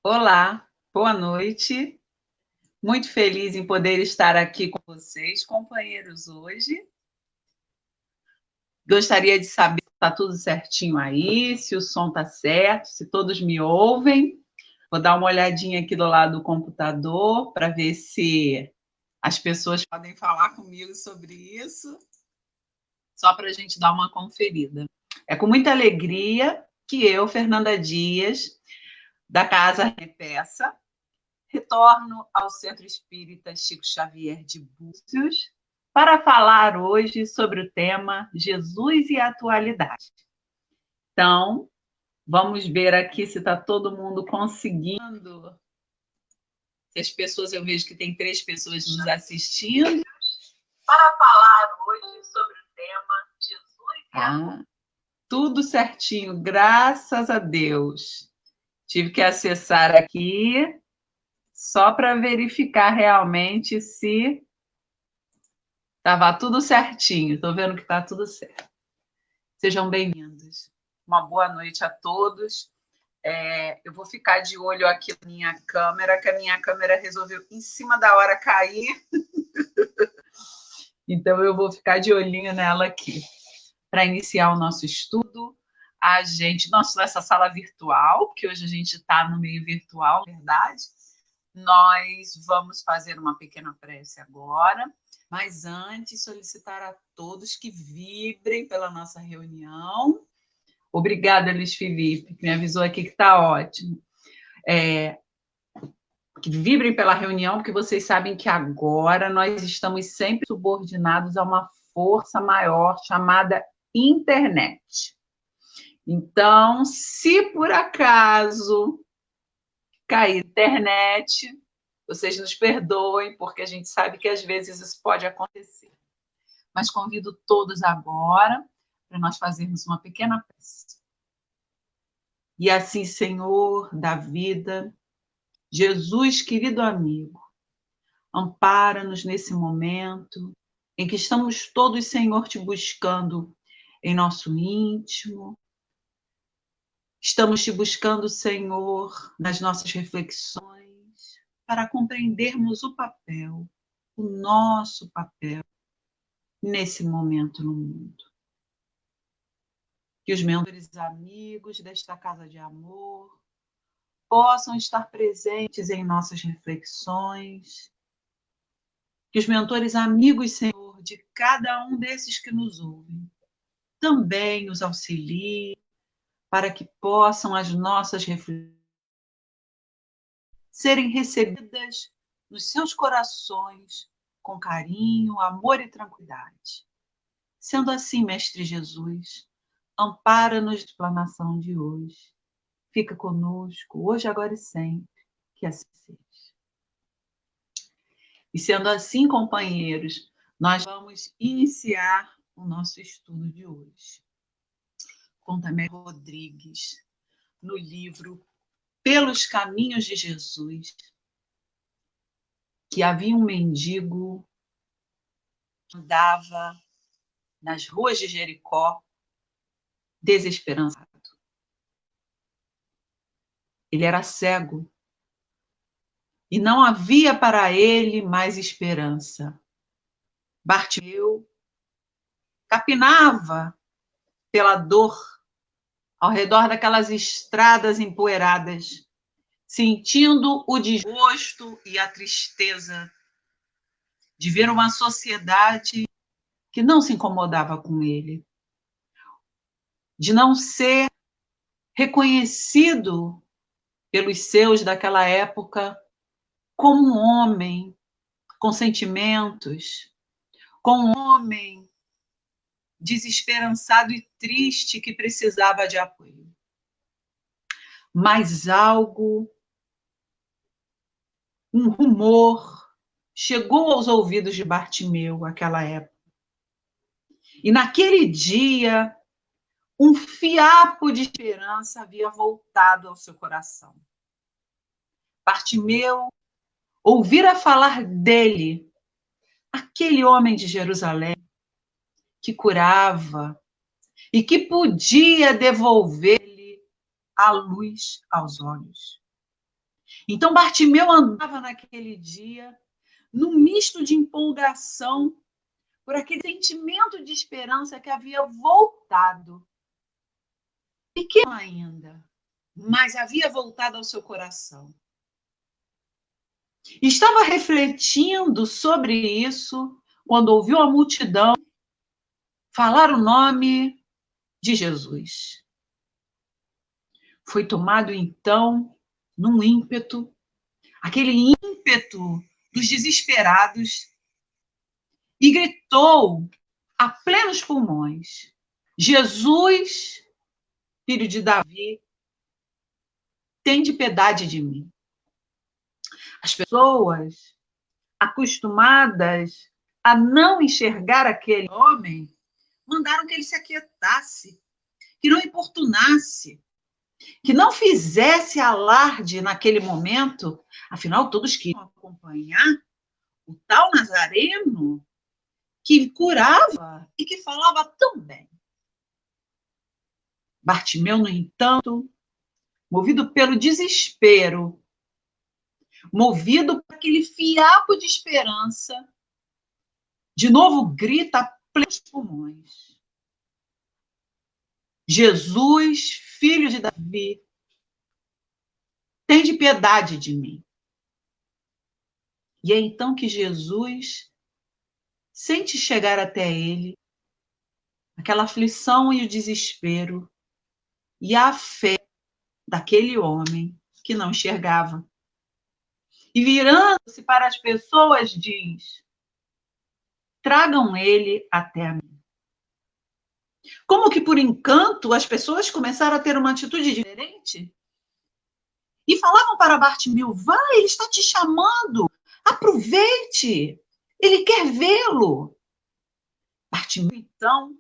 Olá, boa noite. Muito feliz em poder estar aqui com vocês, companheiros, hoje. Gostaria de saber se está tudo certinho aí, se o som está certo, se todos me ouvem. Vou dar uma olhadinha aqui do lado do computador para ver se as pessoas podem falar comigo sobre isso, só para a gente dar uma conferida. É com muita alegria que eu, Fernanda Dias, da Casa Repeça, retorno ao Centro Espírita Chico Xavier de Búzios para falar hoje sobre o tema Jesus e a Atualidade. Então, vamos ver aqui se está todo mundo conseguindo. Se as pessoas, eu vejo que tem 3 pessoas nos assistindo. Para falar hoje sobre o tema Jesus e a Atualidade. Tudo certinho, graças a Deus. Tive que acessar aqui só para verificar realmente se estava tudo certinho. Estou vendo que está tudo certo. Sejam bem-vindos. Uma boa noite a todos. Eu vou ficar de olho aqui na minha câmera, que a minha câmera resolveu em cima da hora cair. Então eu vou ficar de olhinho nela aqui para iniciar o nosso estudo. Nessa sala virtual, porque hoje a gente está no meio virtual, na verdade. Nós vamos fazer uma pequena prece agora, mas antes solicitar a todos que vibrem pela nossa reunião. Obrigada, Luiz Felipe, que me avisou aqui que está ótimo. Que vibrem pela reunião, porque vocês sabem que agora nós estamos sempre subordinados a uma força maior chamada internet. Então, se por acaso cair internet, vocês nos perdoem, porque a gente sabe que às vezes isso pode acontecer. Mas convido todos agora para nós fazermos uma pequena prece. E assim, Senhor da vida, Jesus, querido amigo, ampara-nos nesse momento em que estamos todos, Senhor, te buscando em nosso íntimo. Estamos te buscando, Senhor, nas nossas reflexões, para compreendermos o nosso papel nesse momento no mundo. Que os mentores amigos desta casa de amor possam estar presentes em nossas reflexões. Que os mentores amigos, Senhor, de cada um desses que nos ouvem, também nos auxiliem para que possam as nossas reflexões serem recebidas nos seus corações com carinho, amor e tranquilidade. Sendo assim, Mestre Jesus, ampara-nos na explanação de hoje. Fica conosco, hoje, agora e sempre, que assim seja. E sendo assim, companheiros, nós vamos iniciar o nosso estudo de hoje. Com Tamé Rodrigues, no livro Pelos Caminhos de Jesus, que havia um mendigo que andava nas ruas de Jericó, desesperançado. Ele era cego e não havia para ele mais esperança. Bartimeu capinava pela dor ao redor daquelas estradas empoeiradas, sentindo o desgosto e a tristeza de ver uma sociedade que não se incomodava com ele, de não ser reconhecido pelos seus daquela época como um homem com sentimentos, como um homem desesperançado e triste que precisava de apoio. Mas um rumor, chegou aos ouvidos de Bartimeu naquela época. E naquele dia, um fiapo de esperança havia voltado ao seu coração. Bartimeu ouvira falar dele, aquele homem de Jerusalém, que curava e que podia devolver-lhe a luz aos olhos. Então Bartimeu andava naquele dia num misto de empolgação por aquele sentimento de esperança que havia voltado. Pequeno ainda, mas havia voltado ao seu coração. Estava refletindo sobre isso quando ouviu a multidão falar o nome de Jesus. Foi tomado então num ímpeto, aquele ímpeto dos desesperados, e gritou a plenos pulmões: Jesus, filho de Davi, tende piedade de mim. As pessoas acostumadas a não enxergar aquele homem mandaram que ele se aquietasse, que não importunasse, que não fizesse alarde naquele momento. Afinal, todos queriam acompanhar o tal Nazareno que curava e que falava tão bem. Bartimeu, no entanto, movido pelo desespero, movido por aquele fiapo de esperança, de novo grita a plenos pulmões: Jesus, filho de Davi, tende piedade de mim. E é então que Jesus sente chegar até ele aquela aflição e o desespero e a fé daquele homem que não enxergava. E virando-se para as pessoas, diz: tragam ele até a mim. Como que por encanto as pessoas começaram a ter uma atitude diferente? E falavam para Bartimeu: vai, ele está te chamando, aproveite, ele quer vê-lo. Bartimeu, então,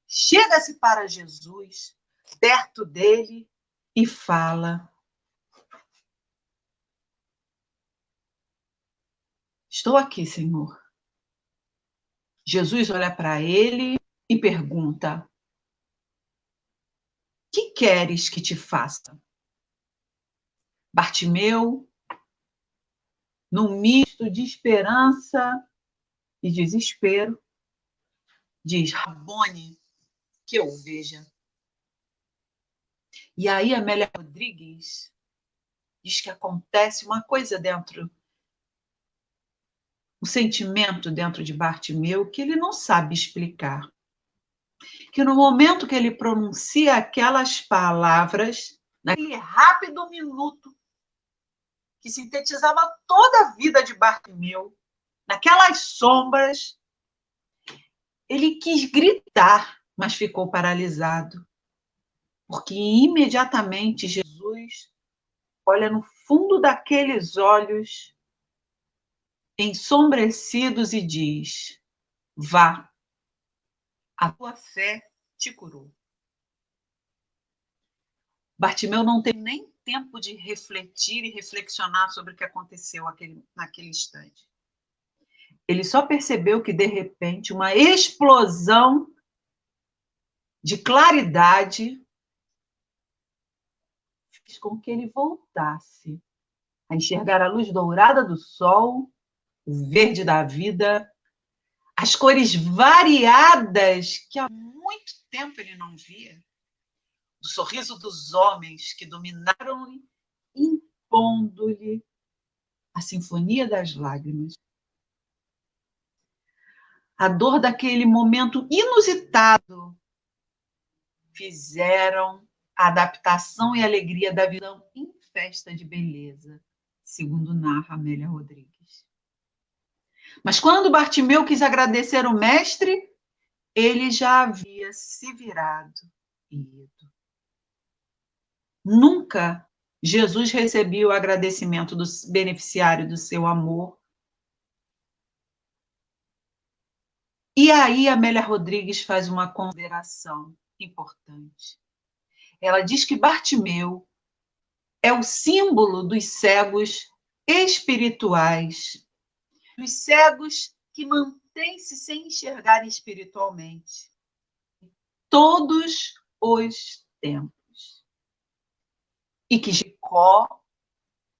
chega-se para Jesus, perto dele, e fala: estou aqui, Senhor. Jesus olha para ele e pergunta: que queres que te faça? Bartimeu, num misto de esperança e desespero, diz: Rabone, que eu veja. E aí Amélia Rodrigues diz que acontece uma coisa dentro, um sentimento dentro de Bartimeu que ele não sabe explicar. Que no momento que ele pronuncia aquelas palavras, naquele rápido minuto que sintetizava toda a vida de Bartimeu, naquelas sombras, ele quis gritar, mas ficou paralisado. Porque imediatamente Jesus olha no fundo daqueles olhos ensombrecidos e diz: vá, a tua fé te curou. Bartimeu não teve nem tempo de refletir e reflexionar sobre o que aconteceu naquele instante. Ele só percebeu que, de repente, uma explosão de claridade fez com que ele voltasse a enxergar a luz dourada do sol, o verde da vida, as cores variadas que há muito tempo ele não via, o sorriso dos homens que dominaram-lhe, impondo-lhe a sinfonia das lágrimas. A dor daquele momento inusitado fizeram a adaptação e a alegria da vida em festa de beleza, segundo narra Amélia Rodrigues. Mas quando Bartimeu quis agradecer o mestre, ele já havia se virado e ido. Nunca Jesus recebia o agradecimento do beneficiário do seu amor. E aí Amélia Rodrigues faz uma consideração importante. Ela diz que Bartimeu é o símbolo dos cegos espirituais, dos cegos que mantêm-se sem enxergar espiritualmente, todos os tempos. E que Jacó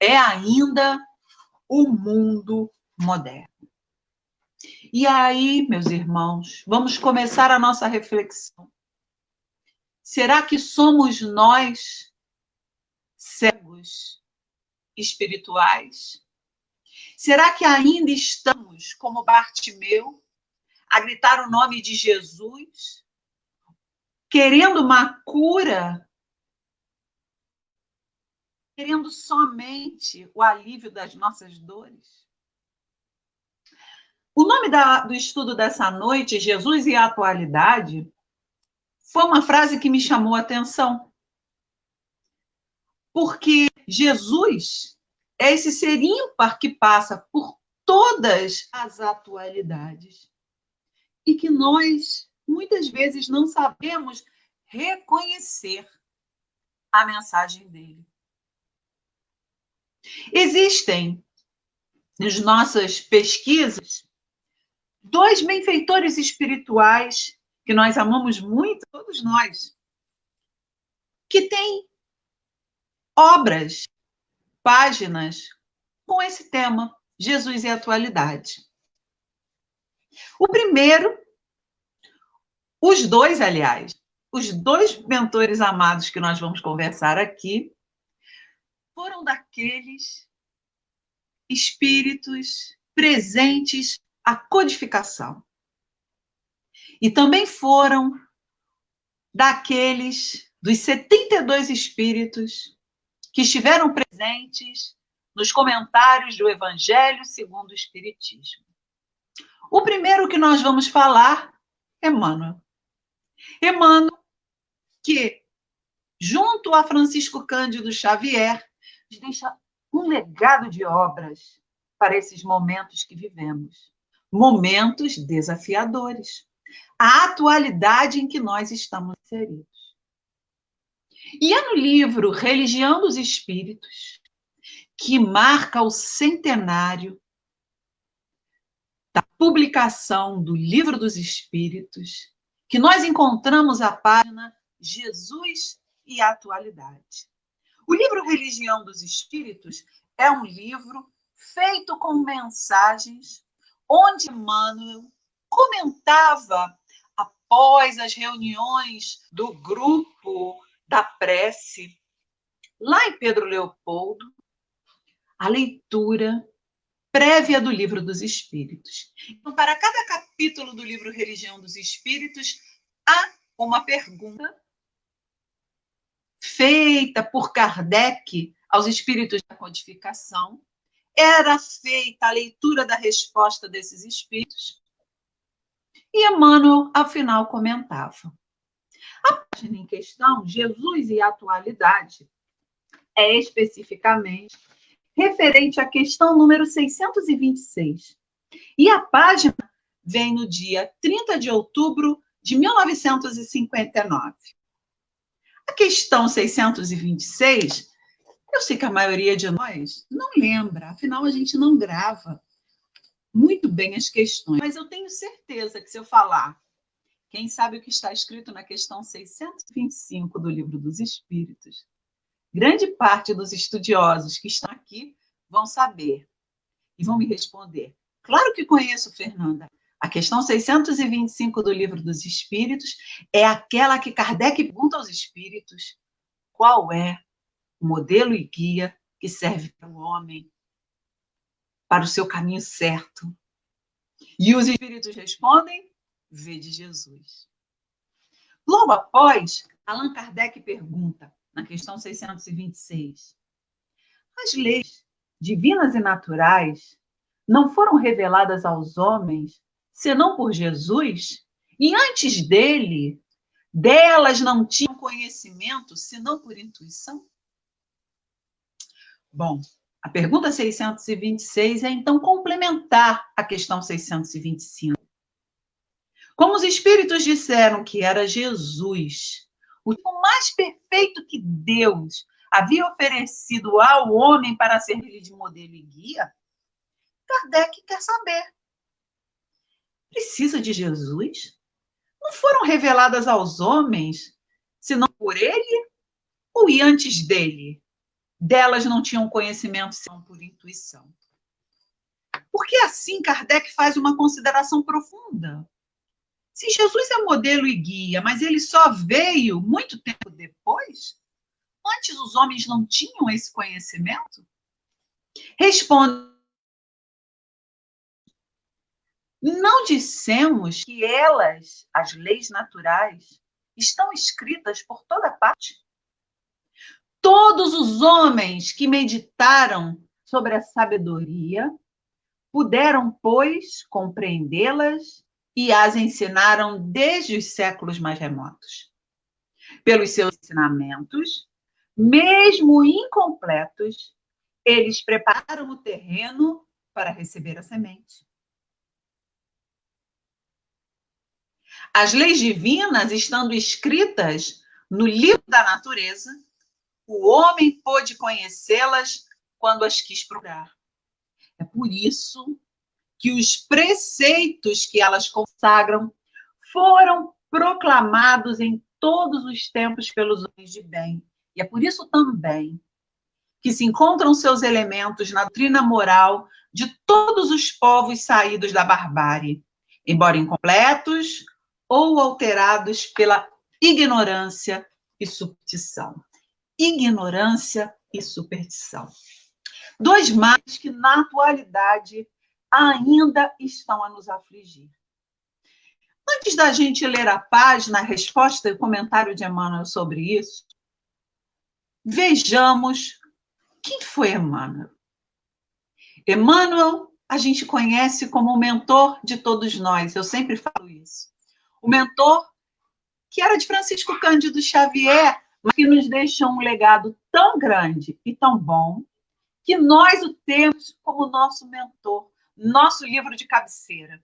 é ainda o mundo moderno. E aí, meus irmãos, vamos começar a nossa reflexão. Será que somos nós cegos espirituais? Será que ainda estamos, como Bartimeu, a gritar o nome de Jesus, querendo uma cura, querendo somente o alívio das nossas dores? O nome do estudo dessa noite, Jesus e a Atualidade, foi uma frase que me chamou a atenção. Porque Jesus é esse ser ímpar que passa por todas as atualidades e que nós, muitas vezes, não sabemos reconhecer a mensagem dele. Existem, nas nossas pesquisas, 2 benfeitores espirituais que nós amamos muito, todos nós, que têm obras, páginas com esse tema, Jesus e a Atualidade. O primeiro, os dois, aliás, os 2 mentores amados que nós vamos conversar aqui, foram daqueles espíritos presentes à codificação. E também foram daqueles, dos 72 espíritos que estiveram presentes nos comentários do Evangelho segundo o Espiritismo. O primeiro que nós vamos falar é Emmanuel. Emmanuel, que, junto a Francisco Cândido Xavier, nos deixa um legado de obras para esses momentos que vivemos. Momentos desafiadores. A atualidade em que nós estamos inseridos. E é no livro Religião dos Espíritos, que marca o centenário da publicação do Livro dos Espíritos, que nós encontramos a página Jesus e a Atualidade. O livro Religião dos Espíritos é um livro feito com mensagens onde Emmanuel comentava, após as reuniões do grupo da prece, lá em Pedro Leopoldo, a leitura prévia do Livro dos Espíritos. Então, para cada capítulo do livro Religião dos Espíritos, há uma pergunta feita por Kardec aos espíritos da codificação. Era feita a leitura da resposta desses espíritos e Emmanuel, afinal, comentava. A página em questão, Jesus e a Atualidade, é especificamente referente à questão número 626. E a página vem no dia 30 de outubro de 1959. A questão 626, eu sei que a maioria de nós não lembra, afinal a gente não grava muito bem as questões, mas eu tenho certeza que se eu falar, quem sabe o que está escrito na questão 625 do Livro dos Espíritos, grande parte dos estudiosos que estão aqui vão saber e vão me responder. Claro que conheço, Fernanda. A questão 625 do Livro dos Espíritos é aquela que Kardec pergunta aos espíritos qual é o modelo e guia que serve para o homem, para o seu caminho certo. E os espíritos respondem, vede Jesus. Logo após, Allan Kardec pergunta, na questão 626, as leis divinas e naturais não foram reveladas aos homens senão por Jesus? E antes dele, delas não tinham conhecimento senão por intuição? Bom, a pergunta 626 é então complementar a questão 625. Como os espíritos disseram que era Jesus, o tipo mais perfeito que Deus havia oferecido ao homem para servir de modelo e guia, Kardec quer saber. Precisa de Jesus? Não foram reveladas aos homens, senão por ele ou e antes dele? delas não tinham conhecimento senão por intuição. Porque assim Kardec faz uma consideração profunda. Se Jesus é modelo e guia, mas ele só veio muito tempo depois, antes os homens não tinham esse conhecimento? Responde: não dissemos que elas, as leis naturais, estão escritas por toda parte? Todos os homens que meditaram sobre a sabedoria puderam, pois, compreendê-las e as ensinaram desde os séculos mais remotos. Pelos seus ensinamentos, mesmo incompletos, eles prepararam o terreno para receber a semente. As leis divinas, estando escritas no livro da natureza, o homem pôde conhecê-las quando as quis procurar. É por isso que os preceitos que elas consagram foram proclamados em todos os tempos pelos homens de bem. E é por isso também que se encontram seus elementos na doutrina moral de todos os povos saídos da barbárie, embora incompletos ou alterados pela ignorância e superstição. Ignorância e superstição. Dois males que, na atualidade, ainda estão a nos afligir. Antes da gente ler a página, a resposta e o comentário de Emmanuel sobre isso, vejamos quem foi Emmanuel. Emmanuel, a gente conhece como o mentor de todos nós, eu sempre falo isso. O mentor que era de Francisco Cândido Xavier, mas que nos deixou um legado tão grande e tão bom, que nós o temos como nosso mentor, nosso livro de cabeceira.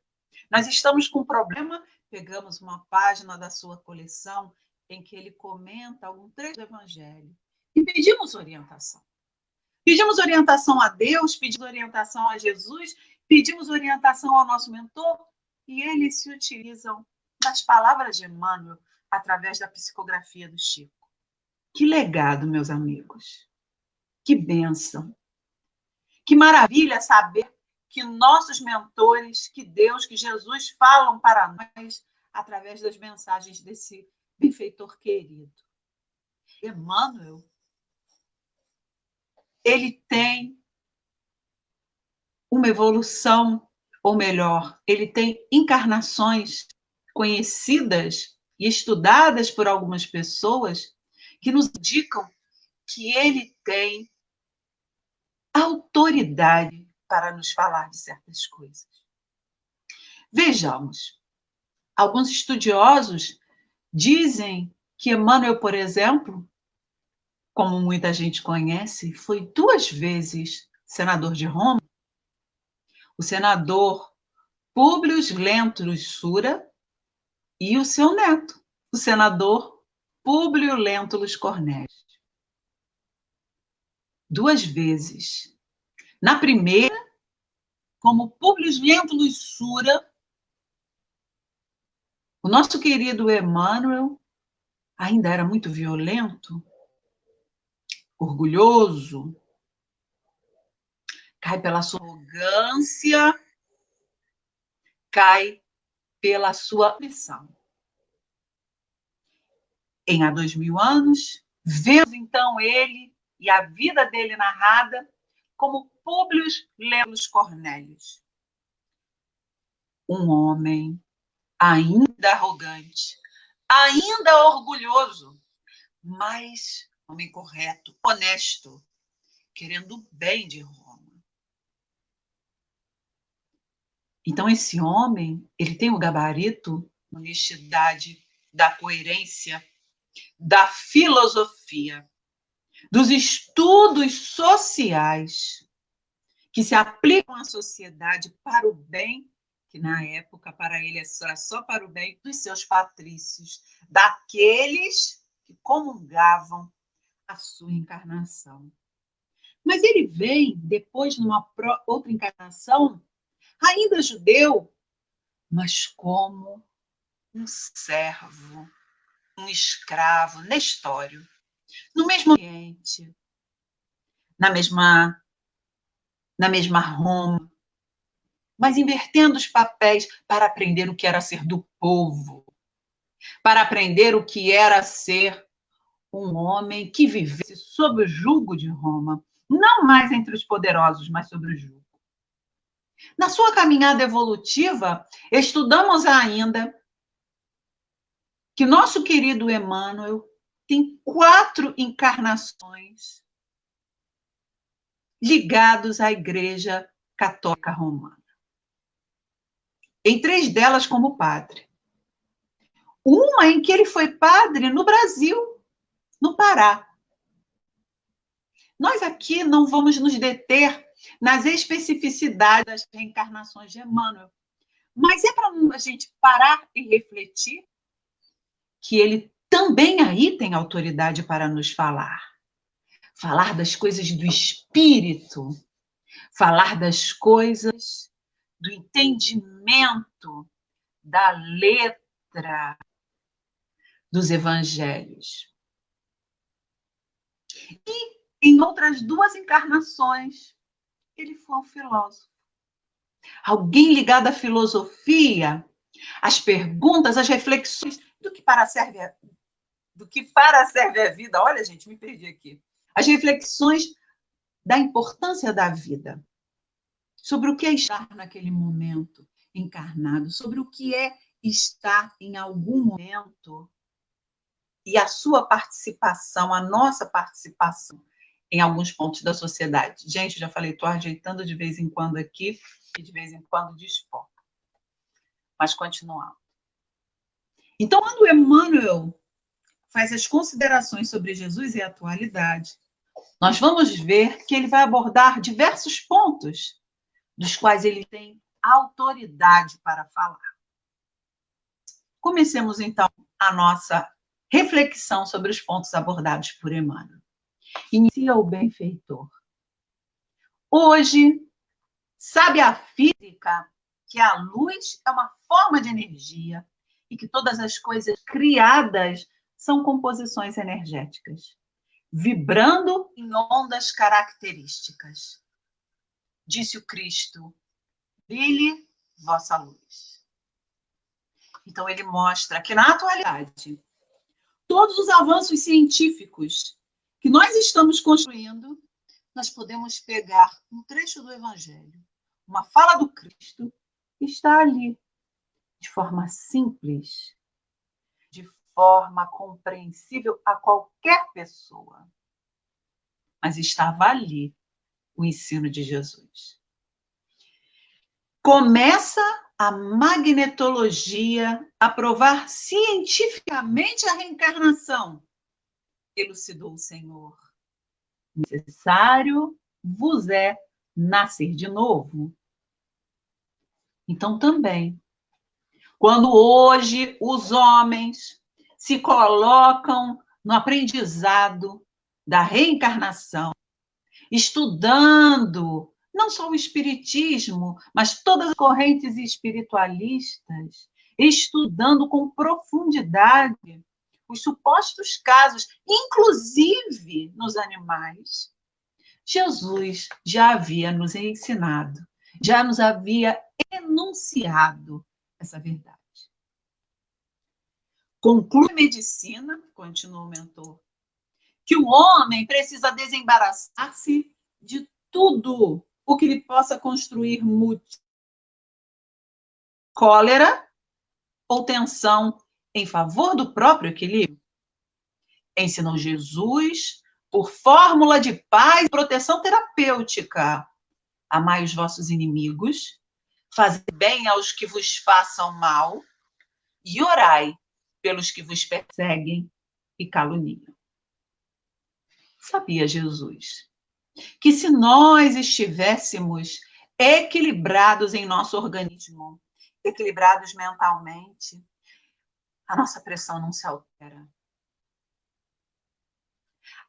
Nós estamos com um problema, pegamos uma página da sua coleção em que ele comenta algum trecho do Evangelho e pedimos orientação. Pedimos orientação a Deus, pedimos orientação a Jesus, pedimos orientação ao nosso mentor e eles se utilizam das palavras de Emmanuel através da psicografia do Chico. Que legado, meus amigos. Que bênção. Que maravilha saber que nossos mentores, que Deus, que Jesus falam para nós através das mensagens desse benfeitor querido. Emmanuel, ele tem uma evolução, ou melhor, ele tem encarnações conhecidas e estudadas por algumas pessoas que nos indicam que ele tem autoridade para nos falar de certas coisas. Vejamos, alguns estudiosos dizem que Emmanuel, por exemplo, como muita gente conhece, foi 2 vezes senador de Roma. O senador Públio Lentulus Sura e o seu neto, o senador Públio Lentulus Cornélio. 2 vezes. Na primeira, como Públio Lentulus Sura, o nosso querido Emmanuel ainda era muito violento, orgulhoso, cai pela sua arrogância, cai pela sua ambição. Em há 2000 anos, vemos então ele e a vida dele narrada como Públio Lentulus Cornelius. Um homem ainda arrogante, ainda orgulhoso, mas um homem correto, honesto, querendo o bem de Roma. Então, esse homem, ele tem o gabarito da honestidade, da coerência, da filosofia, dos estudos sociais que se aplicam à sociedade para o bem, que na época para ele era só para o bem dos seus patrícios, daqueles que comungavam a sua encarnação. Mas ele vem depois, numa outra encarnação, ainda judeu, mas como um servo, um escravo, Nestório, no mesmo ambiente, na mesma Roma, mas invertendo os papéis para aprender o que era ser do povo, para aprender o que era ser um homem que vivesse sob o jugo de Roma, não mais entre os poderosos, mas sobre o jugo. Na sua caminhada evolutiva, estudamos ainda que nosso querido Emmanuel tem 4 encarnações ligados à Igreja Católica Romana. Em 3 delas como padre. Uma em que ele foi padre no Brasil, no Pará. Nós aqui não vamos nos deter nas especificidades das reencarnações de Emmanuel, mas é para a gente parar e refletir que ele também aí tem autoridade para nos falar. Falar das coisas do espírito, falar das coisas do entendimento da letra dos evangelhos. E em outras 2 encarnações, ele foi um filósofo. Alguém ligado à filosofia, às perguntas, às reflexões do que para serve a vida. Olha, gente, me perdi aqui. As reflexões da importância da vida, sobre o que é estar naquele momento encarnado, sobre o que é estar em algum momento e a sua participação, a nossa participação em alguns pontos da sociedade. Gente, já falei, estou ajeitando de vez em quando aqui e de vez em quando desfoco. Mas continuando. Então, quando Emmanuel faz as considerações sobre Jesus e a atualidade, nós vamos ver que ele vai abordar diversos pontos dos quais ele tem autoridade para falar. Comecemos, então, a nossa reflexão sobre os pontos abordados por Emmanuel. Inicia o benfeitor. Hoje, sabe a física que a luz é uma forma de energia e que todas as coisas criadas são composições energéticas, vibrando em ondas características. Disse o Cristo, brilhe vossa luz. Então ele mostra que na atualidade, todos os avanços científicos que nós estamos construindo, nós podemos pegar um trecho do Evangelho, uma fala do Cristo, que está ali, de forma simples, de forma compreensível a qualquer pessoa. Mas estava ali o ensino de Jesus. Começa a magnetologia a provar cientificamente a reencarnação, elucidou o Senhor. Necessário vos é nascer de novo. Então, também, quando hoje os homens se colocam no aprendizado da reencarnação, estudando não só o espiritismo, mas todas as correntes espiritualistas, estudando com profundidade os supostos casos, inclusive nos animais, Jesus já havia nos ensinado, já nos havia enunciado essa verdade. Conclui a medicina, continua o mentor, que o homem precisa desembaraçar-se de tudo o que lhe possa construir cólera ou tensão em favor do próprio equilíbrio. Ensinou Jesus por fórmula de paz e proteção terapêutica. Amai os vossos inimigos, fazei bem aos que vos façam mal e orai pelos que vos perseguem e caluniam. Sabia Jesus que se nós estivéssemos equilibrados em nosso organismo, equilibrados mentalmente, a nossa pressão não se altera.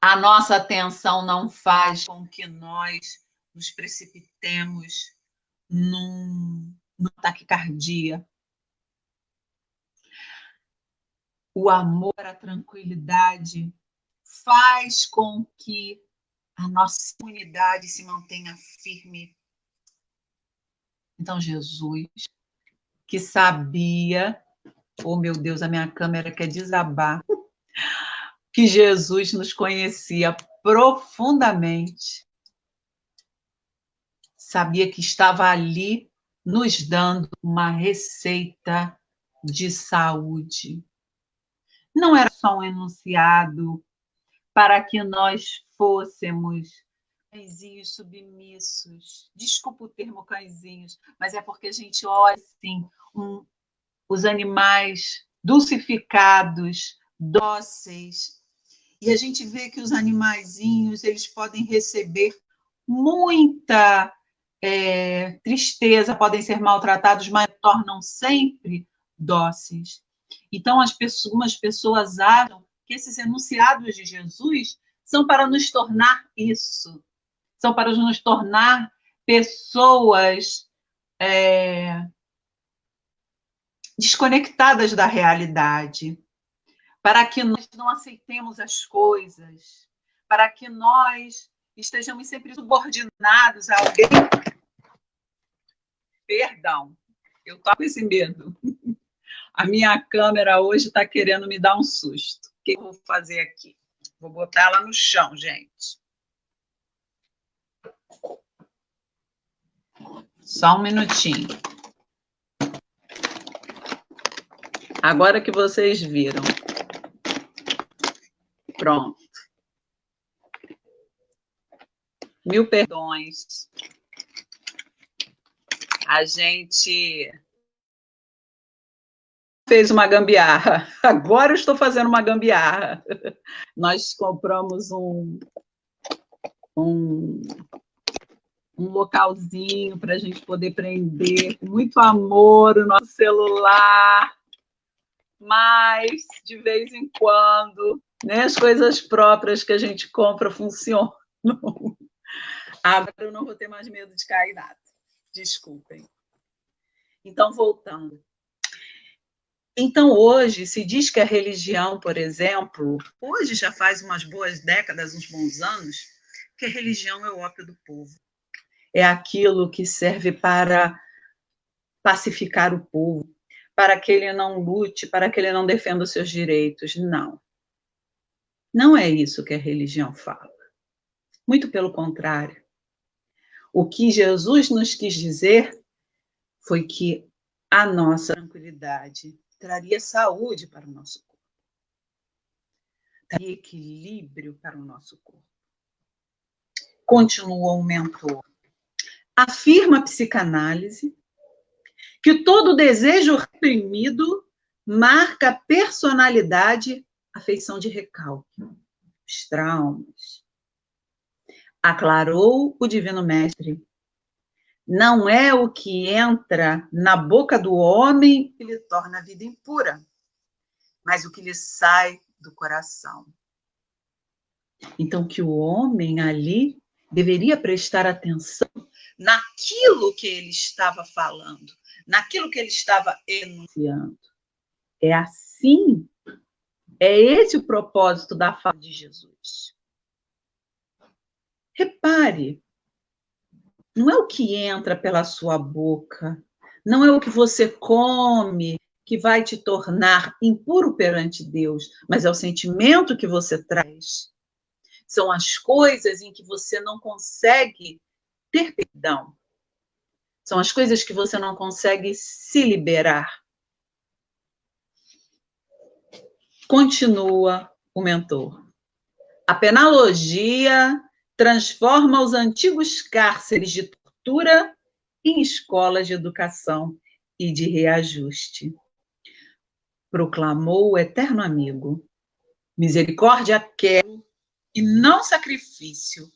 A nossa atenção não faz com que nós nos precipitemos num taquicardia. O amor, a tranquilidade faz com que a nossa unidade se mantenha firme. Então, Jesus, que sabia, oh meu Deus, a minha câmera quer desabar, que Jesus nos conhecia profundamente, sabia que estava ali nos dando uma receita de saúde. Não era só um enunciado para que nós fôssemos cãezinhos submissos. Desculpa o termo cãezinhos, mas é porque a gente olha assim, os animais dulcificados, dóceis, e a gente vê que os animaizinhos, eles podem receber muita tristeza, podem ser maltratados, mas tornam sempre dóceis. Então, algumas pessoas acham que esses enunciados de Jesus são para nos tornar isso, são para nos tornar pessoas desconectadas da realidade, para que nós não aceitemos as coisas, para que nós estejamos sempre subordinados a alguém. Perdão, eu estou com esse medo. A minha câmera hoje está querendo me dar um susto. O que eu vou fazer aqui? Vou botar ela no chão, gente. Só um minutinho. Agora que vocês viram. Pronto. 1000 perdões. A gente fez uma gambiarra. Agora eu estou fazendo uma gambiarra. Nós compramos um localzinho para a gente poder prender com muito amor o nosso celular, mas de vez em quando, né, as coisas próprias que a gente compra funcionam. Agora eu não vou ter mais medo de cair nada. Desculpem. Então, voltando. Então, hoje, se diz que a religião, por exemplo, hoje já faz umas boas décadas, uns bons anos, que a religião é o ópio do povo. É aquilo que serve para pacificar o povo, para que ele não lute, para que ele não defenda os seus direitos. Não. Não é isso que a religião fala. Muito pelo contrário. O que Jesus nos quis dizer foi que a nossa tranquilidade traria saúde para o nosso corpo, traria equilíbrio para o nosso corpo. Continua o mentor. Afirma a psicanálise que todo desejo reprimido marca a personalidade, a feição de recalque, os traumas. Aclarou o Divino Mestre. Não é o que entra na boca do homem que lhe torna a vida impura, mas o que lhe sai do coração. Então, que o homem ali deveria prestar atenção naquilo que ele estava falando, naquilo que ele estava enunciando. É assim, é esse o propósito da fala de Jesus. Repare, não é o que entra pela sua boca, não é o que você come que vai te tornar impuro perante Deus, mas é o sentimento que você traz. São as coisas em que você não consegue ter perdão. São as coisas que você não consegue se liberar. Continua o mentor. A penalogia transforma os antigos cárceres de tortura em escolas de educação e de reajuste. Proclamou o eterno amigo. Misericórdia quero e não sacrifício,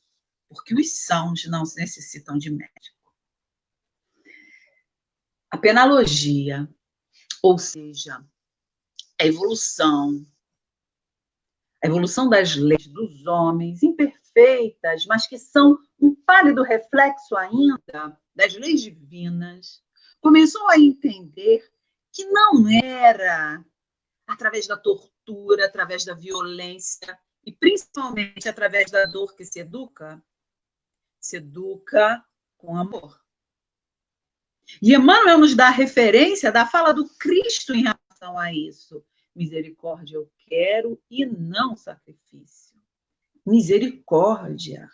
porque os sãos não necessitam de médico. A penalogia, ou seja, a evolução das leis dos homens, imperfeitas, mas que são um pálido reflexo ainda das leis divinas, começou a entender que não era através da tortura, através da violência, e principalmente através da dor que se educa com amor. E Emmanuel nos dá a referência da fala do Cristo em relação a isso. Misericórdia eu quero e não sacrifício. Misericórdia,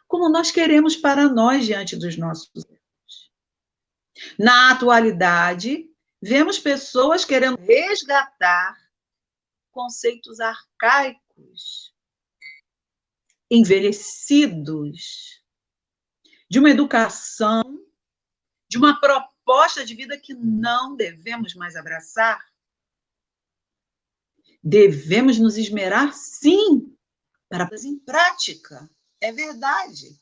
como nós queremos para nós diante dos nossos erros. Na atualidade, vemos pessoas querendo resgatar conceitos arcaicos, envelhecidos, de uma educação, de uma proposta de vida que não devemos mais abraçar. Devemos nos esmerar, sim, para pôr em prática. É verdade.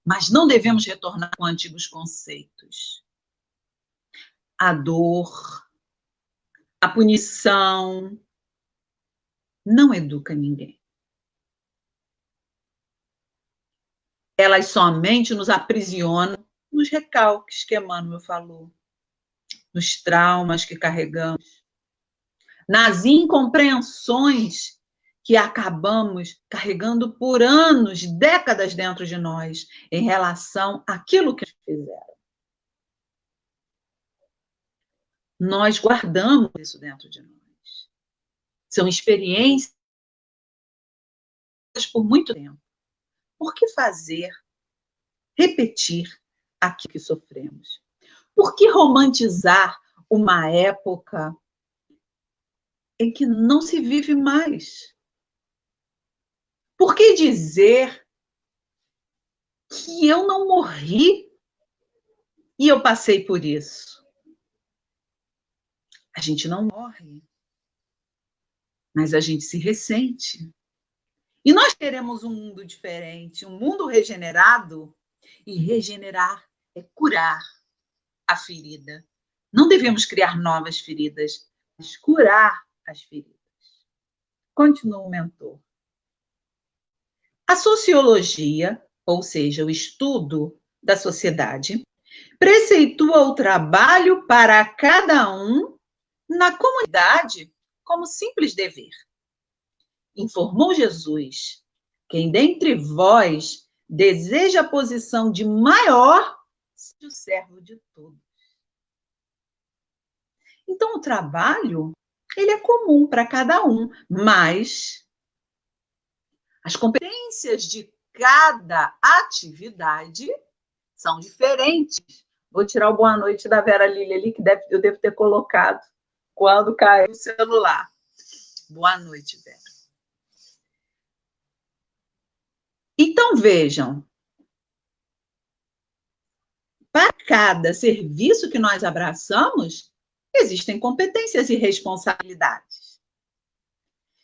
Mas não devemos retornar com antigos conceitos. A dor, a punição, não educa ninguém. Elas somente nos aprisionam nos recalques que Emmanuel falou, nos traumas que carregamos, nas incompreensões que acabamos carregando por anos, décadas dentro de nós, em relação àquilo que fizeram. Nós guardamos isso dentro de nós. São experiências por muito tempo. Por que fazer, repetir aquilo que sofremos? Por que romantizar uma época em que não se vive mais? Por que dizer que eu não morri e eu passei por isso? A gente não morre, mas a gente se ressente. E nós queremos um mundo diferente, um mundo regenerado, e regenerar é curar a ferida. Não devemos criar novas feridas, mas curar as feridas. Continua o mentor. A sociologia, ou seja, o estudo da sociedade, preceitua o trabalho para cada um na comunidade como simples dever. Informou Jesus: quem dentre vós deseja a posição de maior, seja o servo de todos. Então, o trabalho, ele é comum para cada um, mas as competências de cada atividade são diferentes. Vou tirar o boa noite da Vera Lília ali, que eu devo ter colocado quando caiu o celular. Boa noite, Vera. Então, vejam, para cada serviço que nós abraçamos, existem competências e responsabilidades.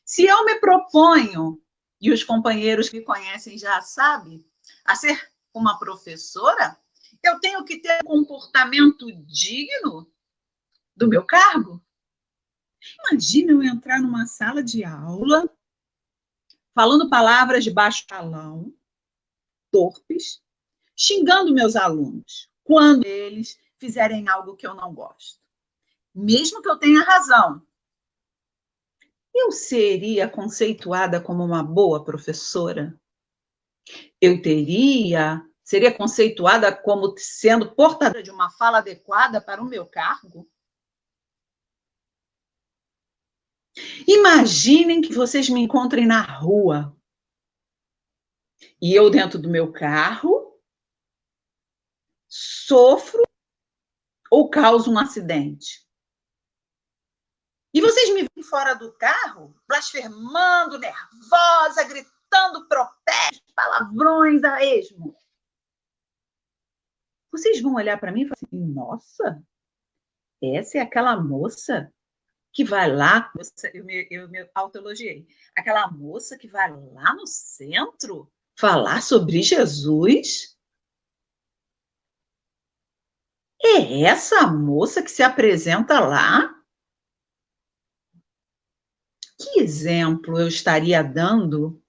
Se eu me proponho, e os companheiros que me conhecem já sabem, a ser uma professora, eu tenho que ter um comportamento digno do meu cargo. Imagina eu entrar numa sala de aula falando palavras de baixo calão, torpes, xingando meus alunos, quando eles fizerem algo que eu não gosto. Mesmo que eu tenha razão, eu seria conceituada como uma boa professora? Eu seria conceituada como sendo portadora de uma fala adequada para o meu cargo? Imaginem que vocês me encontrem na rua e eu dentro do meu carro sofro ou causo um acidente. E vocês me veem fora do carro, blasfemando, nervosa, gritando protestos, palavrões a esmo. Vocês vão olhar para mim e falar assim: nossa, essa é aquela moça que vai lá, eu me autoelogiei, aquela moça que vai lá no centro falar sobre Jesus? É essa moça que se apresenta lá? Que exemplo eu estaria dando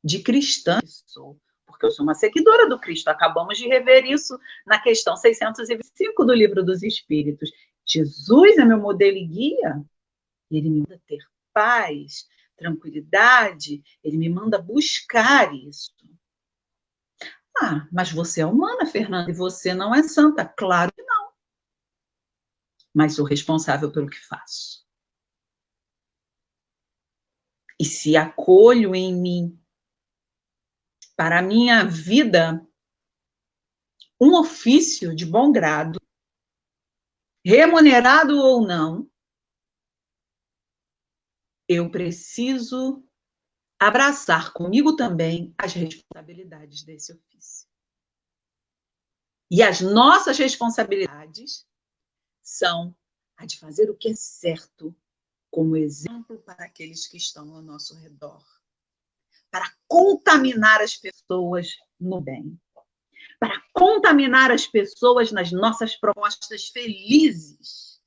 de cristã que sou? Porque eu sou uma seguidora do Cristo. Acabamos de rever isso na questão 625 do Livro dos Espíritos. Jesus é meu modelo e guia. Ele me manda ter paz, tranquilidade, ele me manda buscar isso. Ah, mas você é humana, Fernanda, e você não é santa. Claro que não. Mas sou responsável pelo que faço. E se acolho em mim, para a minha vida, um ofício de bom grado, remunerado ou não, eu preciso abraçar comigo também as responsabilidades desse ofício. E as nossas responsabilidades são a de fazer o que é certo, como exemplo para aqueles que estão ao nosso redor, para contaminar as pessoas no bem, para contaminar as pessoas nas nossas propostas felizes.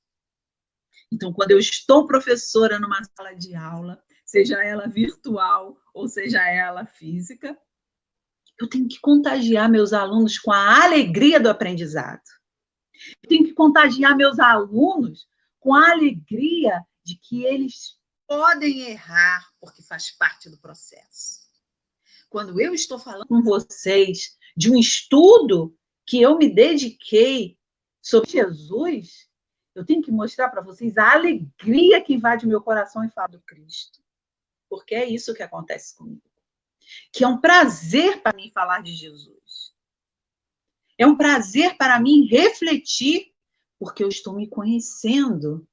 Então, quando eu estou professora numa sala de aula, seja ela virtual ou seja ela física, eu tenho que contagiar meus alunos com a alegria do aprendizado. Eu tenho que contagiar meus alunos com a alegria de que eles podem errar, porque faz parte do processo. Quando eu estou falando com vocês de um estudo que eu me dediquei sobre Jesus, eu tenho que mostrar para vocês a alegria que invade meu coração em falar do Cristo. Porque é isso que acontece comigo. Que é um prazer para mim falar de Jesus. É um prazer para mim refletir, porque eu estou me conhecendo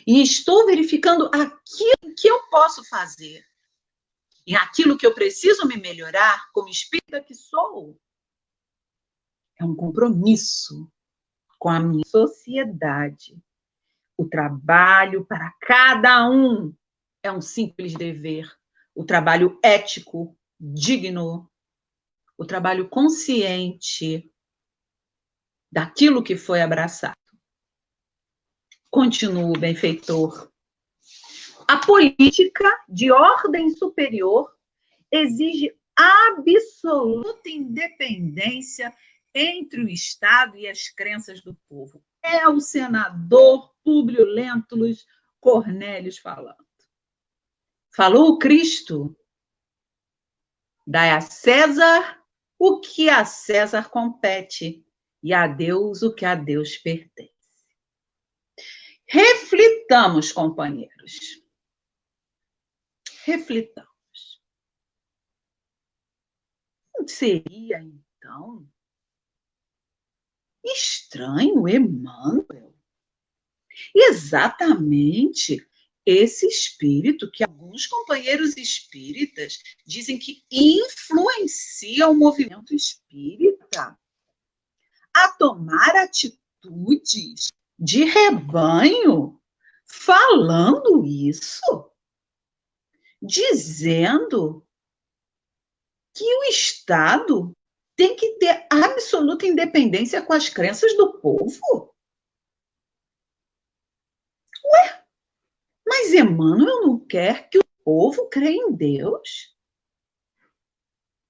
e estou verificando aquilo que eu posso fazer e aquilo que eu preciso me melhorar como espírita que sou. É um compromisso com a minha sociedade. O trabalho para cada um é um simples dever. O trabalho ético, digno, o trabalho consciente daquilo que foi abraçado. Continuo, benfeitor. A política de ordem superior exige absoluta independência entre o Estado e as crenças do povo. É o senador Públio Lentulus Cornélios falando. Falou o Cristo. Dai a César o que a César compete e a Deus o que a Deus pertence. Reflitamos, companheiros. Reflitamos. Não seria, então, estranho Emmanuel? Exatamente esse espírito que alguns companheiros espíritas dizem que influencia o movimento espírita a tomar atitudes de rebanho, falando isso, dizendo que o Estado tem que ter absoluta independência com as crenças do povo. Ué, mas Emmanuel não quer que o povo creia em Deus?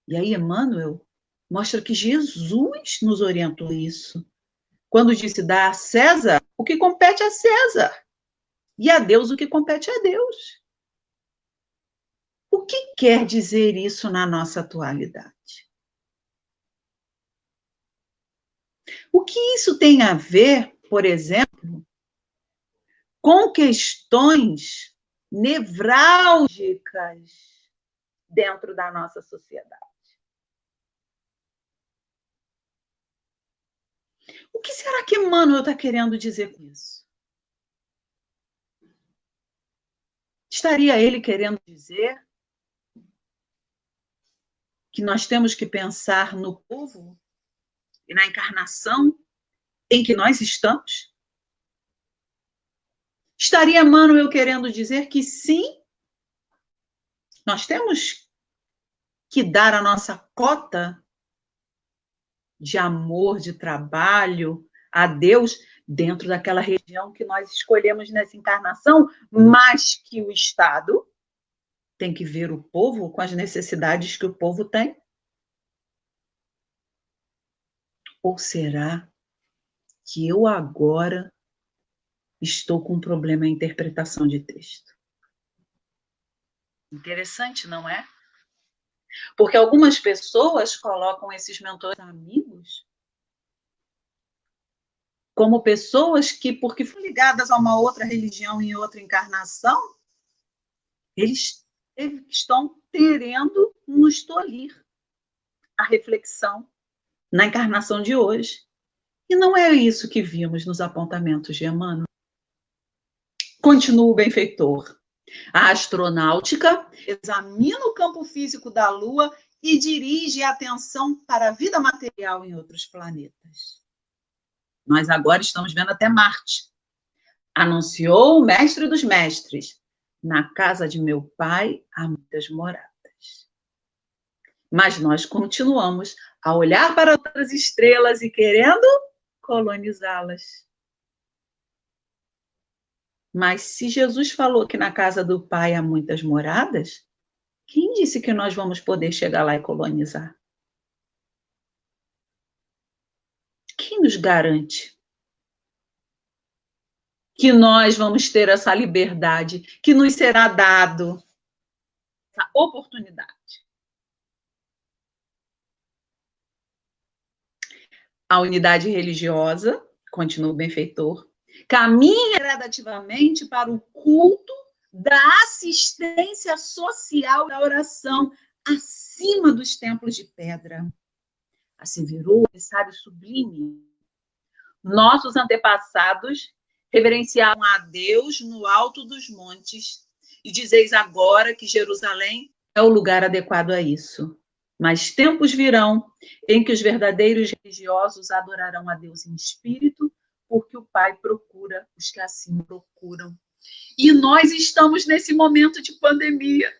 E aí Emmanuel mostra que Jesus nos orientou isso. Quando disse, dá a César o que compete a César, e a Deus o que compete a Deus. O que quer dizer isso na nossa atualidade? O que isso tem a ver, por exemplo, com questões nevrálgicas dentro da nossa sociedade? O que será que Emmanuel está querendo dizer com isso? Estaria ele querendo dizer que nós temos que pensar no povo e na encarnação em que nós estamos? Estaria Emmanuel querendo dizer que sim, nós temos que dar a nossa cota de amor, de trabalho a Deus dentro daquela região que nós escolhemos nessa encarnação, mas que o Estado tem que ver o povo com as necessidades que o povo tem? Ou será que eu agora estou com um problema em interpretação de texto? Interessante, não é? Porque algumas pessoas colocam esses mentores amigos como pessoas que, porque foram ligadas a uma outra religião em outra encarnação, eles estão querendo nos tolir a reflexão na encarnação de hoje. E não é isso que vimos nos apontamentos de Emmanuel. Continua o benfeitor. A astronáutica examina o campo físico da Lua e dirige a atenção para a vida material em outros planetas. Nós agora estamos vendo até Marte. Anunciou o mestre dos mestres. Na casa de meu pai há muitas moradas. Mas nós continuamos a olhar para outras estrelas e querendo colonizá-las. Mas se Jesus falou que na casa do Pai há muitas moradas, quem disse que nós vamos poder chegar lá e colonizar? Quem nos garante que nós vamos ter essa liberdade, que nos será dado essa oportunidade? A unidade religiosa, continua o benfeitor, caminha gradativamente para o culto da assistência social da oração acima dos templos de pedra. Asseverou o sábio sublime. Nossos antepassados reverenciavam a Deus no alto dos montes e dizeis agora que Jerusalém é o lugar adequado a isso. Mas tempos virão em que os verdadeiros religiosos adorarão a Deus em espírito, porque o Pai procura os que assim procuram. E nós estamos nesse momento de pandemia,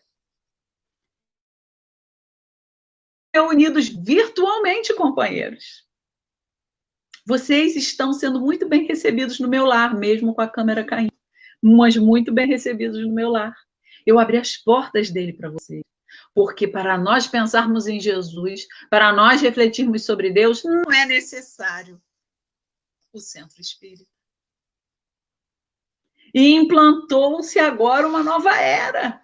reunidos virtualmente, companheiros. Vocês estão sendo muito bem recebidos no meu lar, mesmo com a câmera caindo, mas muito bem recebidos no meu lar. Eu abri as portas dele para vocês. Porque para nós pensarmos em Jesus, para nós refletirmos sobre Deus, não é necessário o centro espírita. E implantou-se agora uma nova era,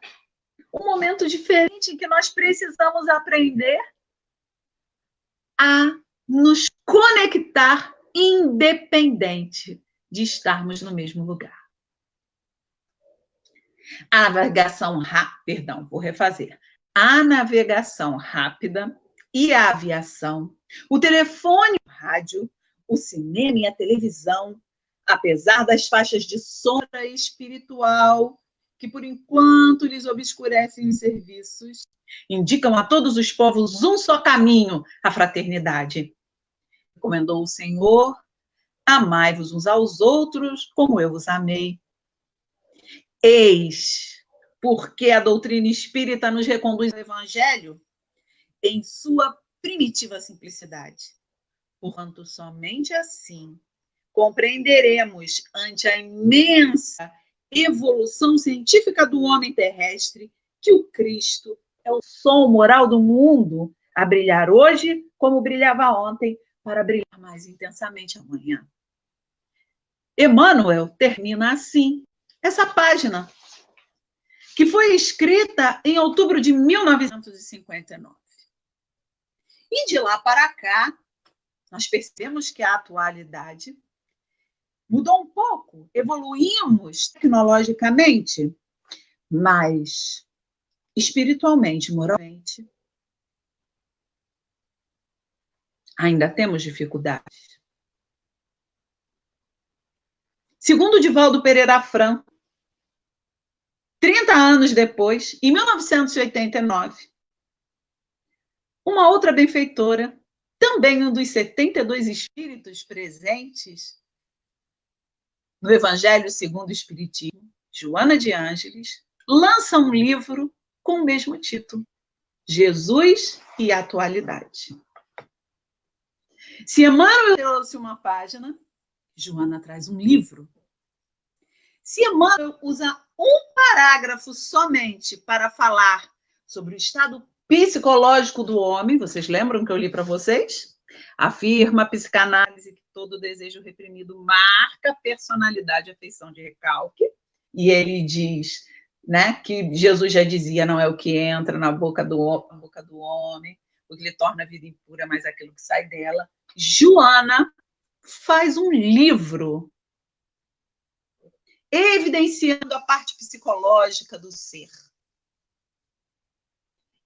um momento diferente em que nós precisamos aprender a nos conectar independente de estarmos no mesmo lugar. A navegação rápida, vou refazer. A navegação rápida e a aviação, o telefone, o rádio, o cinema e a televisão, apesar das faixas de sombra espiritual, que por enquanto lhes obscurecem os serviços, indicam a todos os povos um só caminho, a fraternidade. Recomendou o Senhor, amai-vos uns aos outros, como eu vos amei. Eis porque a doutrina espírita nos reconduz ao Evangelho em sua primitiva simplicidade. Portanto, somente assim compreenderemos, ante a imensa evolução científica do homem terrestre, que o Cristo é o sol moral do mundo, a brilhar hoje como brilhava ontem, para brilhar mais intensamente amanhã. Emmanuel termina assim essa página, que foi escrita em outubro de 1959. E de lá para cá, nós percebemos que a atualidade mudou um pouco, evoluímos tecnologicamente, mas espiritualmente, moralmente, ainda temos dificuldades. Segundo Divaldo Pereira Franco, 30 anos depois, em 1989, uma outra benfeitora, também um dos 72 espíritos presentes no Evangelho segundo o Espiritismo, Joana de Ângeles, lança um livro com o mesmo título, Jesus e a Atualidade. Se Emmanuel trouxe uma página, Joana traz um livro. Se Emmanuel usa um parágrafo somente para falar sobre o estado psicológico do homem, vocês lembram que eu li para vocês? Afirma a psicanálise que todo desejo reprimido marca personalidade e afeição de recalque. E ele diz, né? Que Jesus já dizia, não é o que entra na boca do homem, o que lhe torna a vida impura, mas aquilo que sai dela. Joana faz um livro evidenciando a parte psicológica do ser.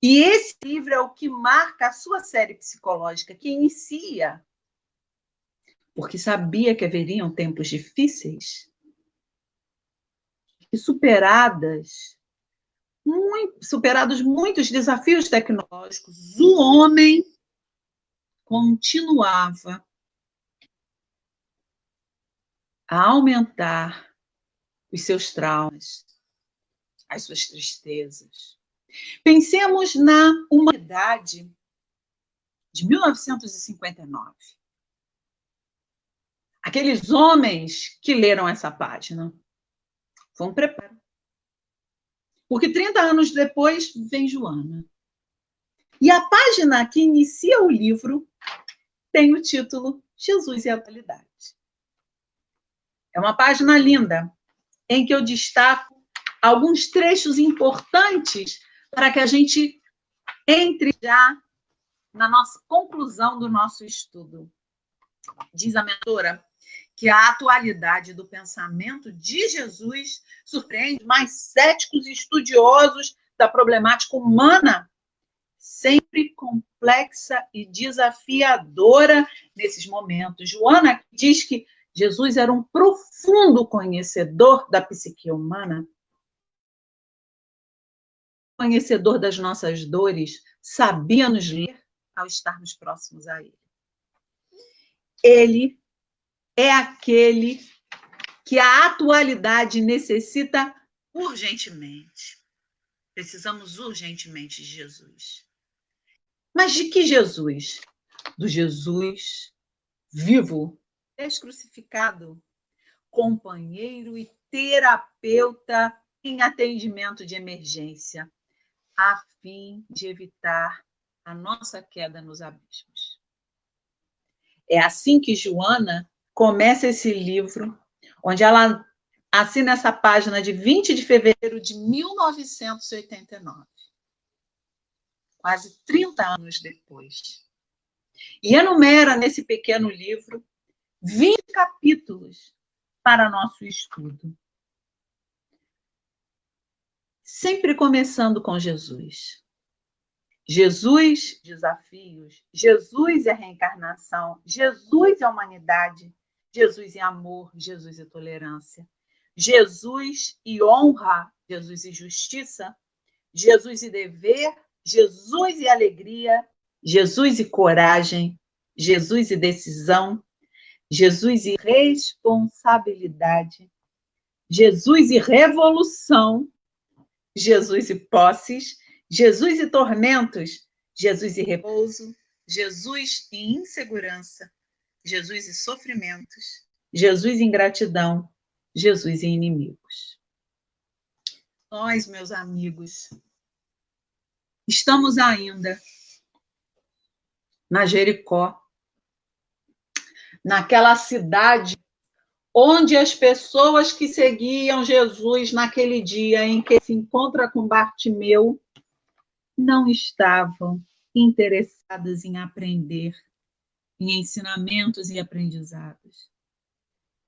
E esse livro é o que marca a sua série psicológica, que inicia, porque sabia que haveriam tempos difíceis, e superados muitos desafios tecnológicos, o homem continuava a aumentar os seus traumas, as suas tristezas. Pensemos na humanidade de 1959. Aqueles homens que leram essa página. Foi um preparo. Porque 30 anos depois vem Joana. E a página que inicia o livro tem o título Jesus e a Atualidade. É uma página linda, em que eu destaco alguns trechos importantes para que a gente entre já na nossa conclusão do nosso estudo. Diz a mentora que a atualidade do pensamento de Jesus surpreende mais céticos e estudiosos da problemática humana, sempre complexa e desafiadora nesses momentos. Joana diz que Jesus era um profundo conhecedor da psique humana, conhecedor das nossas dores, sabia nos ler ao estarmos próximos a ele. Ele é aquele que a atualidade necessita urgentemente. Precisamos urgentemente de Jesus. Mas de que Jesus? Do Jesus vivo, ex-crucificado, companheiro e terapeuta em atendimento de emergência, a fim de evitar a nossa queda nos abismos. É assim que Joana começa esse livro, onde ela assina essa página de 20 de fevereiro de 1989, quase 30 anos depois. E enumera nesse pequeno livro 20 capítulos para nosso estudo. Sempre começando com Jesus. Jesus, desafios. Jesus é reencarnação. Jesus é humanidade. Jesus é amor. Jesus é tolerância. Jesus e honra. Jesus e justiça. Jesus e dever. Jesus e alegria. Jesus e coragem. Jesus e decisão. Jesus e responsabilidade. Jesus e revolução. Jesus e posses. Jesus e tormentos, Jesus e repouso, Jesus e insegurança, Jesus e sofrimentos, Jesus e ingratidão, Jesus e inimigos. Nós, meus amigos, estamos ainda na Jericó, naquela cidade onde as pessoas que seguiam Jesus naquele dia em que se encontra com Bartimeu não estavam interessadas em aprender, em ensinamentos e aprendizados.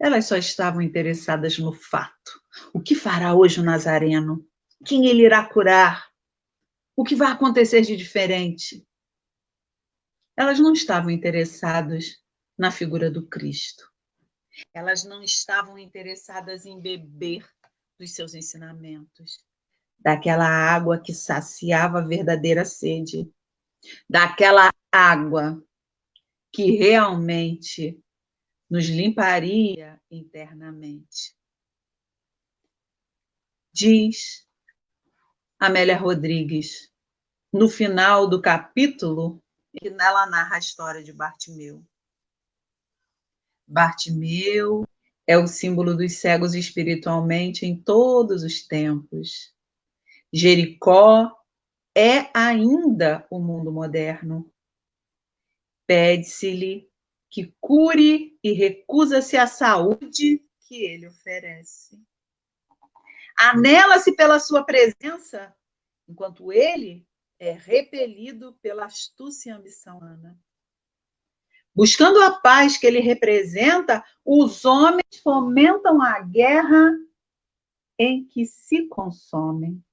Elas só estavam interessadas no fato. O que fará hoje o Nazareno? Quem ele irá curar? O que vai acontecer de diferente? Elas não estavam interessadas na figura do Cristo. Elas não estavam interessadas em beber dos seus ensinamentos, daquela água que saciava a verdadeira sede, daquela água que realmente nos limparia internamente. Diz Amélia Rodrigues, no final do capítulo, que ela narra a história de Bartimeu. Bartimeu é o símbolo dos cegos espiritualmente em todos os tempos. Jericó é ainda o mundo moderno. Pede-se-lhe que cure e recusa-se a saúde que ele oferece. Anela-se pela sua presença, enquanto ele é repelido pela astúcia e ambição humana. Buscando a paz que ele representa, os homens fomentam a guerra em que se consomem.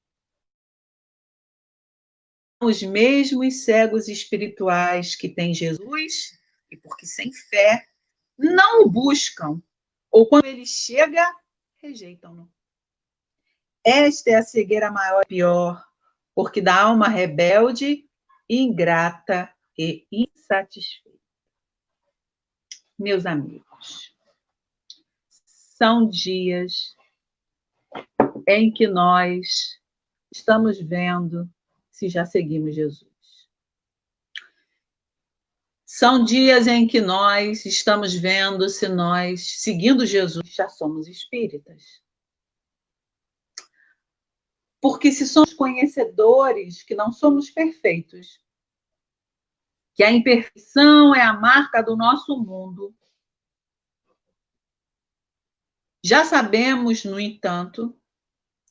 Os mesmos cegos espirituais que têm Jesus, e porque sem fé não o buscam, ou quando ele chega, rejeitam-no. Esta é a cegueira maior e pior, porque da alma rebelde, ingrata e insatisfeita. Meus amigos, são dias em que nós estamos vendo se já seguimos Jesus. São dias em que nós estamos vendo se nós, seguindo Jesus, já somos espíritas. Porque se somos conhecedores que não somos perfeitos, que a imperfeição é a marca do nosso mundo, já sabemos, no entanto,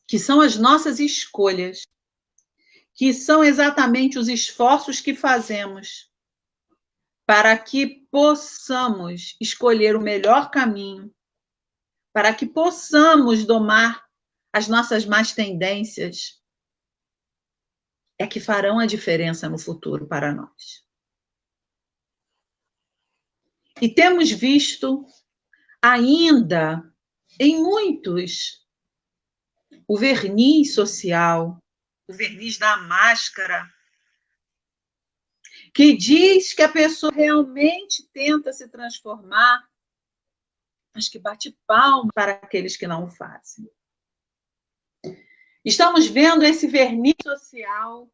que são as nossas escolhas, que são exatamente os esforços que fazemos para que possamos escolher o melhor caminho, para que possamos domar as nossas más tendências, é que farão a diferença no futuro para nós. E temos visto ainda em muitos o verniz social, o verniz da máscara, que diz que a pessoa realmente tenta se transformar, mas que bate palma para aqueles que não o fazem. Estamos vendo esse verniz social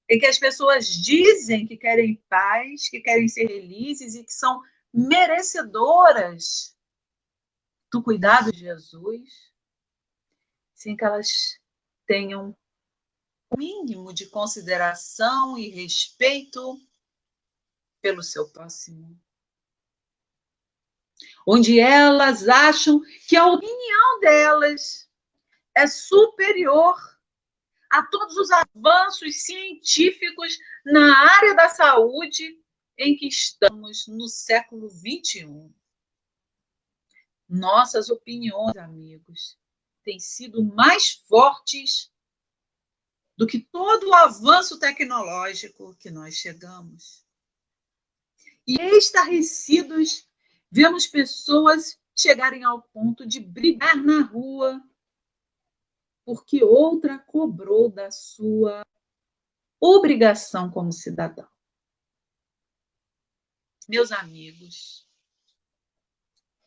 em que as pessoas dizem que querem paz, que querem ser felizes e que são merecedoras do cuidado de Jesus, sem que elas tenham o mínimo de consideração e respeito pelo seu próximo. Onde elas acham que a opinião delas é superior a todos os avanços científicos na área da saúde em que estamos no século XXI. Nossas opiniões, amigos, têm sido mais fortes do que todo o avanço tecnológico que nós chegamos. E estarrecidos, vemos pessoas chegarem ao ponto de brigar na rua porque outra cobrou da sua obrigação como cidadão. Meus amigos,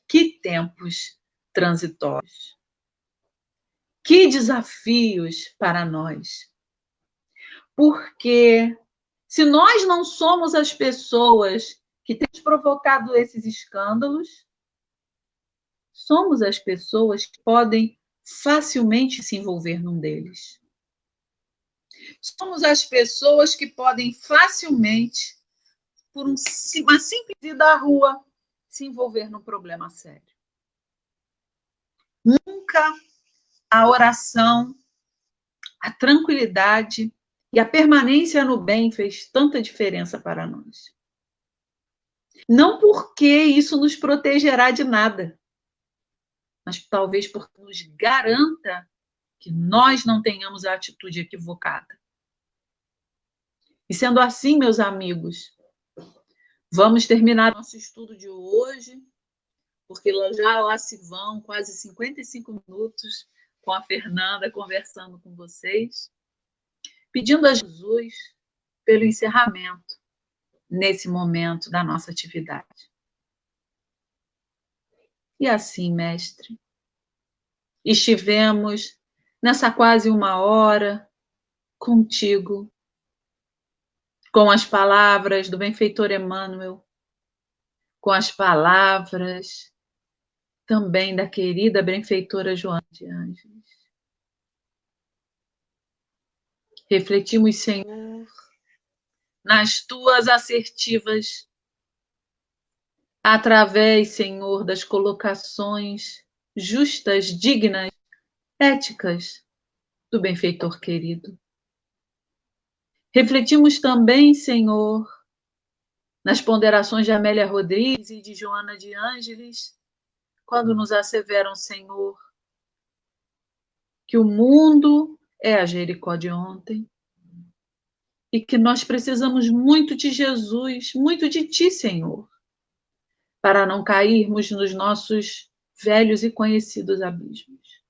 que tempos transitórios. Que desafios para nós. Porque se nós não somos as pessoas que temos provocado esses escândalos, somos as pessoas que podem facilmente se envolver num deles. Somos as pessoas que podem facilmente, por uma simples ida à rua, se envolver num problema sério. Nunca a oração, a tranquilidade e a permanência no bem fez tanta diferença para nós. Não porque isso nos protegerá de nada, mas talvez porque nos garanta que nós não tenhamos a atitude equivocada. E sendo assim, meus amigos, vamos terminar nosso estudo de hoje, porque já lá se vão quase 55 minutos com a Fernanda conversando com vocês, pedindo a Jesus pelo encerramento nesse momento da nossa atividade. E assim, mestre, estivemos nessa quase 1 hora contigo, com as palavras do benfeitor Emmanuel, com as palavras também da querida benfeitora Joana de Ângeles. Refletimos, Senhor, nas tuas assertivas, através, Senhor, das colocações justas, dignas, éticas do benfeitor querido. Refletimos também, Senhor, nas ponderações de Amélia Rodrigues e de Joana de Ângeles, quando nos asseveram, Senhor, que o mundo é a Jericó de ontem e que nós precisamos muito de Jesus, muito de Ti, Senhor, para não cairmos nos nossos velhos e conhecidos abismos.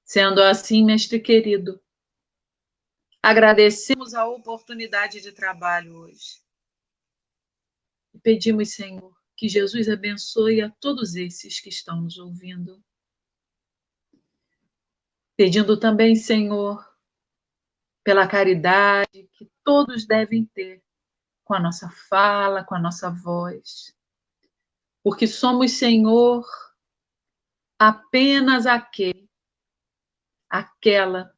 Sendo assim, mestre querido, agradecemos a oportunidade de trabalho hoje. E pedimos, Senhor, que Jesus abençoe a todos esses que estão nos ouvindo. Pedindo também, Senhor, pela caridade que todos devem ter com a nossa fala, com a nossa voz. Porque somos, Senhor, apenas aquela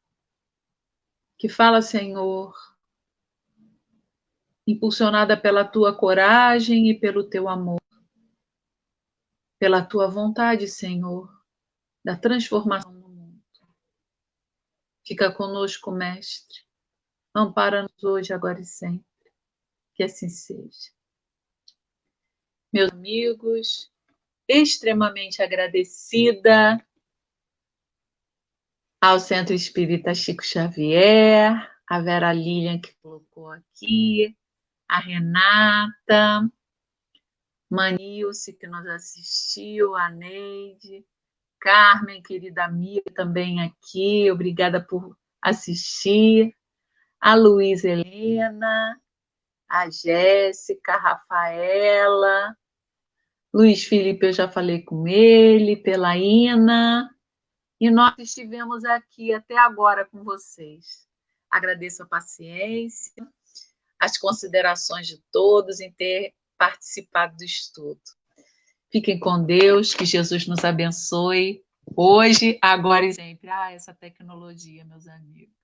que fala, Senhor, impulsionada pela tua coragem e pelo teu amor, pela tua vontade, Senhor, da transformação no mundo. Fica conosco, Mestre. Ampara-nos hoje, agora e sempre. Que assim seja. Meus amigos, extremamente agradecida ao Centro Espírita Chico Xavier, a Vera Lilian que colocou aqui, a Renata, Manilce que nos assistiu, a Neide, Carmen, querida amiga, também aqui, obrigada por assistir, a Luísa Helena, a Jéssica, a Rafaela, Luiz Felipe, eu já falei com ele, pela Ina, e nós estivemos aqui até agora com vocês. Agradeço a paciência, as considerações de todos em ter participado do estudo. Fiquem com Deus, que Jesus nos abençoe hoje, agora e sempre. Essa tecnologia, meus amigos.